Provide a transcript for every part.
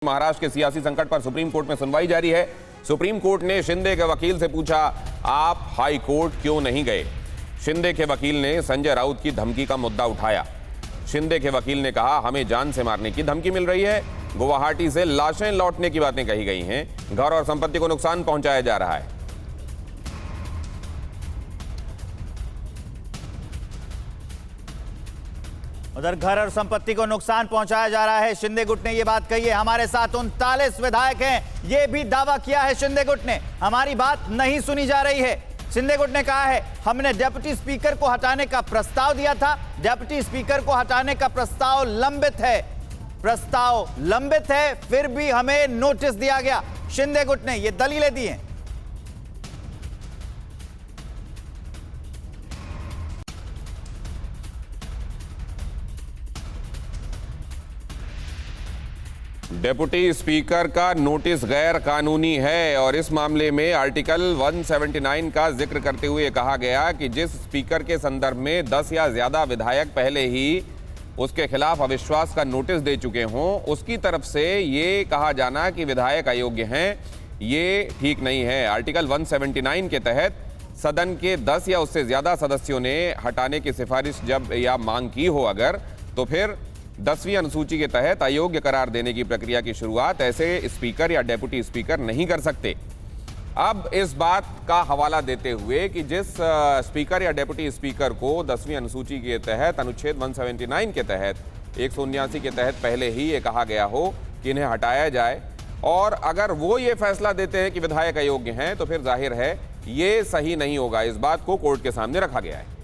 महाराष्ट्र के सियासी संकट पर सुप्रीम कोर्ट में सुनवाई जारी है। सुप्रीम कोर्ट ने शिंदे के वकील से पूछा, आप हाई कोर्ट क्यों नहीं गए? शिंदे के वकील ने संजय राउत की धमकी का मुद्दा उठाया। शिंदे के वकील ने कहा, हमें जान से मारने की धमकी मिल रही है, गुवाहाटी से लाशें लौटने की बातें कही गई हैं, घर और संपत्ति को नुकसान पहुंचाया जा रहा है। उधर घर और संपत्ति को नुकसान पहुंचाया जा रहा है। शिंदे गुट ने यह बात कही है। हमारे साथ 39 विधायक हैं। यह भी दावा किया है शिंदे गुट ने, हमारी बात नहीं सुनी जा रही है। शिंदे गुट ने कहा है, हमने डिप्टी स्पीकर को हटाने का प्रस्ताव दिया था, डिप्टी स्पीकर को हटाने का प्रस्ताव लंबित है, फिर भी हमें नोटिस दिया गया। शिंदे गुट ने यह दलीलें दी हैं। डिप्टी स्पीकर का नोटिस गैर कानूनी है और इस मामले में आर्टिकल 179 का जिक्र करते हुए कहा गया कि जिस स्पीकर के संदर्भ में 10 या ज्यादा विधायक पहले ही उसके खिलाफ अविश्वास का नोटिस दे चुके हों, उसकी तरफ से ये कहा जाना कि विधायक अयोग्य हैं, ये ठीक नहीं है। आर्टिकल 179 के तहत सदन के 10 या उससे ज्यादा सदस्यों ने हटाने की सिफारिश जब या मांग की हो अगर, तो फिर 10वीं अनुसूची के तहत अयोग्य करार देने की प्रक्रिया की शुरुआत ऐसे स्पीकर या डेप्यूटी स्पीकर नहीं कर सकते। अब इस बात का हवाला देते हुए कि जिस स्पीकर या डेप्यूटी स्पीकर को 10वीं अनुसूची के तहत अनुच्छेद 179 के तहत 179 के तहत पहले ही ये कहा गया हो कि इन्हें हटाया जाए, और अगर वो ये फैसला देते हैं कि विधायक अयोग्य हैं, तो फिर जाहिर है ये सही नहीं होगा। इस बात को कोर्ट के सामने रखा गया है।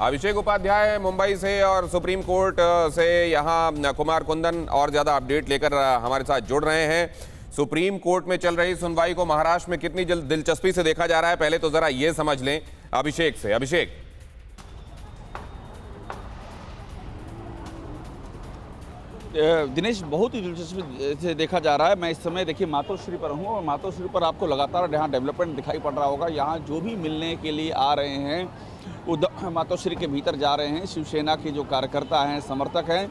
अभिषेक उपाध्याय मुंबई से और सुप्रीम कोर्ट से यहाँ कुमार कुंदन और ज्यादा अपडेट लेकर हमारे साथ जुड़ रहे हैं। सुप्रीम कोर्ट में चल रही सुनवाई को महाराष्ट्र में कितनी दिलचस्पी से देखा जा रहा है, पहले तो जरा ये समझ लें अभिषेक से। अभिषेक, दिनेश, बहुत ही दिलचस्पी से देखा जा रहा है। मैं इस समय देखिए मातोश्री पर हूँ और मातोश्री पर आपको लगातार यहाँ डेवलपमेंट दिखाई पड़ रहा होगा। यहाँ जो भी मिलने के लिए आ रहे हैं वो मातोश्री के भीतर जा रहे हैं। शिवसेना के जो कार्यकर्ता हैं, समर्थक हैं,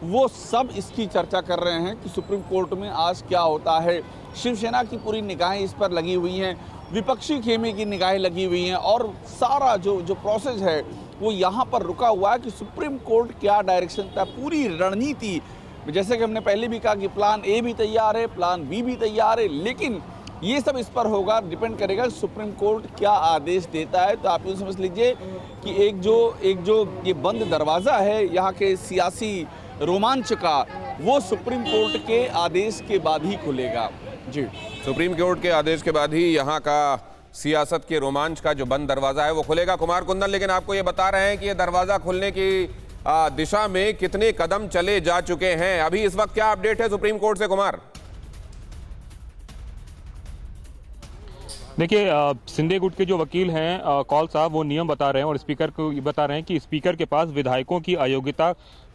वो सब इसकी चर्चा कर रहे हैं कि सुप्रीम कोर्ट में आज क्या होता है। शिवसेना की पूरी निगाहें इस पर लगी हुई हैं, विपक्षी खेमे की निगाहें लगी हुई हैं और सारा जो प्रोसेस है वो यहाँ पर रुका हुआ है कि सुप्रीम कोर्ट क्या डायरेक्शन था। पूरी रणनीति, जैसे कि हमने पहले भी कहा कि प्लान ए भी तैयार है, प्लान बी भी तैयार है, लेकिन ये सब इस पर होगा, डिपेंड करेगा सुप्रीम कोर्ट क्या आदेश देता है। तो आप यूँ समझ लीजिए कि एक जो ये बंद दरवाज़ा है यहाँ के सियासी रोमांच का, वो सुप्रीम कोर्ट के आदेश के बाद ही खुलेगा। जी, सुप्रीम कोर्ट के आदेश के बाद ही यहाँ का सियासत के रोमांच का जो बंद दरवाज़ा है वो खुलेगा। कुमार कुंदन, लेकिन आपको ये बता रहे हैं कि ये दरवाज़ा खुलने की दिशा में कितने कदम चले जा चुके हैं? अभी इस वक्त क्या अपडेट है सुप्रीम कोर्ट से कुमार? देखिए, शिंदे गुट के जो वकील हैं कौल साहब, वो नियम बता रहे हैं और स्पीकर को बता रहे हैं कि स्पीकर के पास विधायकों की अयोग्यता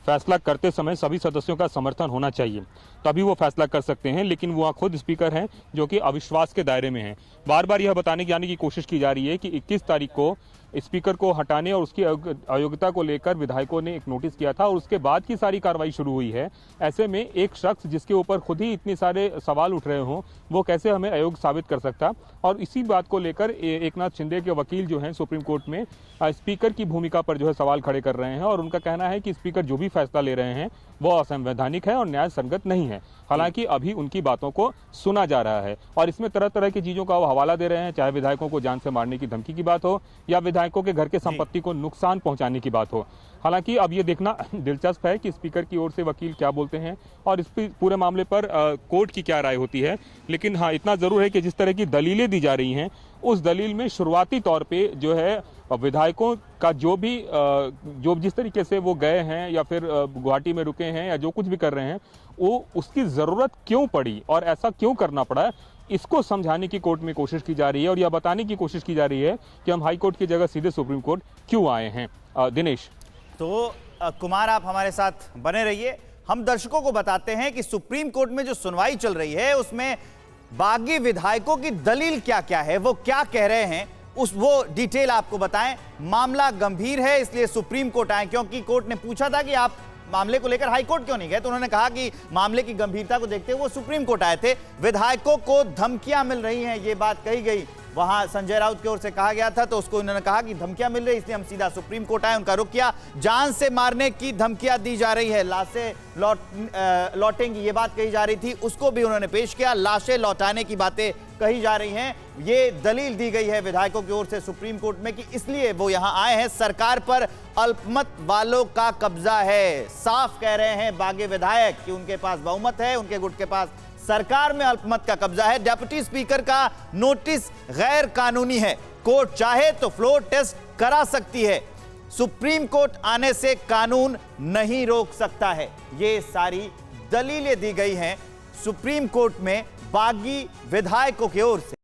फैसला करते समय सभी सदस्यों का समर्थन होना चाहिए, तभी वो फैसला कर सकते हैं। लेकिन वो खुद स्पीकर हैं जो कि अविश्वास के दायरे में हैं। बार बार यह बताने की कोशिश की जा रही है कि 21 तारीख को स्पीकर को हटाने और उसकी अयोग्यता को लेकर विधायकों ने एक नोटिस किया था और उसके बाद की सारी कार्रवाई शुरू हुई है। ऐसे में एक शख्स जिसके ऊपर खुद ही इतने सारे सवाल उठ रहे हों, वो कैसे हमें अयोग्य साबित कर सकता? और इसी बात को लेकर एकनाथ शिंदे के वकील जो हैं सुप्रीम कोर्ट में स्पीकर की भूमिका पर जो है सवाल खड़े कर रहे हैं और उनका कहना है कि स्पीकर जो भी फैसला ले रहे हैं वो असंवैधानिक है और न्याय संगत नहीं है। हालांकि अभी उनकी बातों को सुना जा रहा है और इसमें तरह तरह की चीजों का वो हवाला दे रहे हैं, चाहे विधायकों को जान से मारने की धमकी की बात हो या विधायकों के घर के संपत्ति को नुकसान पहुंचाने की बात हो। हालांकि अब ये देखना दिलचस्प है कि स्पीकर की ओर से वकील क्या बोलते हैं और इस पूरे मामले पर कोर्ट की क्या राय होती है। लेकिन हाँ, इतना जरूर है कि जिस तरह की दलीलें दी जा रही हैं, उस दलील में शुरुआती तौर पे जो है विधायकों का जो जिस तरीके से वो गए हैं या फिर गुवाहाटी में रुके हैं या जो कुछ भी कर रहे हैं, वो उसकी जरूरत क्यों पड़ी और ऐसा क्यों करना पड़ा, इसको समझाने की कोर्ट में कोशिश की जा रही है और यह बताने की कोशिश की जा रही है कि हम हाई कोर्ट की जगह सीधे सुप्रीम कोर्ट क्यों आए हैं। दिनेश, तो कुमार, आप हमारे साथ बने रहिए। हम दर्शकों को बताते हैं कि सुप्रीम कोर्ट में जो सुनवाई चल रही है उसमें बागी विधायकों की दलील क्या क्या है, वो क्या कह रहे हैं, वो डिटेल आपको बताएं। मामला गंभीर है, इसलिए सुप्रीम कोर्ट आए, क्योंकि कोर्ट ने पूछा था कि आप मामले को लेकर हाई कोर्ट क्यों नहीं गए, तो उन्होंने कहा कि मामले की गंभीरता को देखते हुए वो सुप्रीम कोर्ट आए थे। विधायकों को धमकियां मिल रही हैं, ये बात कही गई। वहां संजय राउत की ओर से कहा गया था, तो उसको उन्होंने कहा कि धमकियां मिल रही, इसलिए हम सीधा सुप्रीम कोर्ट आए। उनका रुख किया, जान से मारने की धमकियां दी जा रही है, लाशें लौटेंगी ये बात कही जा रही थी, उसको भी उन्होंने पेश किया। लाशें लौटाने की बातें कही जा रही हैं, ये दलील दी गई है विधायकों की ओर से सुप्रीम कोर्ट में कि इसलिए वो यहां आए हैं। सरकार पर अल्पमत वालों का कब्जा है, साफ कह रहे हैं बागी विधायक कि उनके पास बहुमत है, उनके गुट के पास सरकार में अल्पमत का कब्जा है। डिप्टी स्पीकर का नोटिस गैर कानूनी है, कोर्ट चाहे तो फ्लोर टेस्ट करा सकती है, सुप्रीम कोर्ट आने से कानून नहीं रोक सकता है। ये सारी दलीलें दी गई हैं सुप्रीम कोर्ट में बागी विधायकों की ओर से।